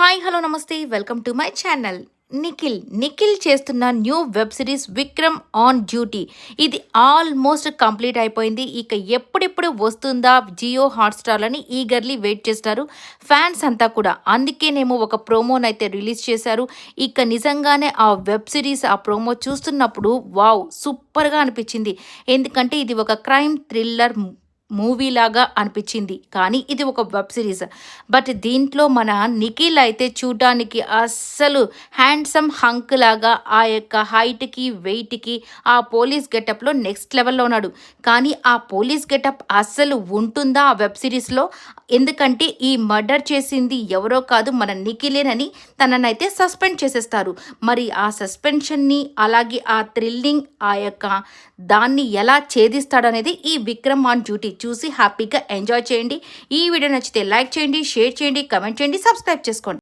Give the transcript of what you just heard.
Hi hello నమస్తే welcome to my channel. Nikhil చేస్తున్న new web series Vikram on duty. ఇది almost complete అయిపోయింది. ఇక ఎప్పుడెప్పుడు వస్తుందా జియో హాట్‌స్టార్ అని ఈగర్లీ వెయిట్ చేస్తారు ఫ్యాన్స్ అంతా కూడా. అందుకేనేమో ఒక ప్రోమోనైతే రిలీజ్ చేశారు. ఇక నిజంగానే ఆ వెబ్ సిరీస్ ఆ ప్రోమో చూస్తున్నప్పుడు వావ్! సూపర్‌గా అనిపించింది. ఎందుకంటే ఇది ఒక క్రైమ్ థ్రిల్లర్ మూవీ లాగా అనిపించింది. కానీ ఇది ఒక వెబ్ సిరీస్. బట్ దీంట్లో మన నిఖిల్ అయితే చూడ్డానికి అస్సలు హ్యాండ్సమ్ హంక్ లాగా ఆ యొక్క హైట్‌కి, వెయిట్‌కి ఆ పోలీస్ గెటప్‌లో నెక్స్ట్ లెవెల్‌లో ఉన్నాడు. కానీ ఆ పోలీస్ గెటప్ అస్సలు ఉంటుందా ఆ వెబ్ సిరీస్‌లో? ఎందుకంటే ఈ మర్డర్ చేసింది ఎవరో కాదు మన నిఖిలేనని తననైతే సస్పెండ్ చేసేస్తారు. మరి ఆ సస్పెన్షన్‌ని అలాగే ఆ థ్రిల్లింగ్ ఆ యొక్క దాన్ని ఎలా ఛేదిస్తాడనేది ఈ విక్రమ్ ఆన్ డ్యూటీ చూసి హ్యాపీగా ఎంజాయ్ చేయండి. ఈ వీడియో నచ్చితే లైక్ చేయండి, షేర్ చేయండి, కామెంట్ చేయండి, సబ్స్క్రైబ్ చేసుకోండి.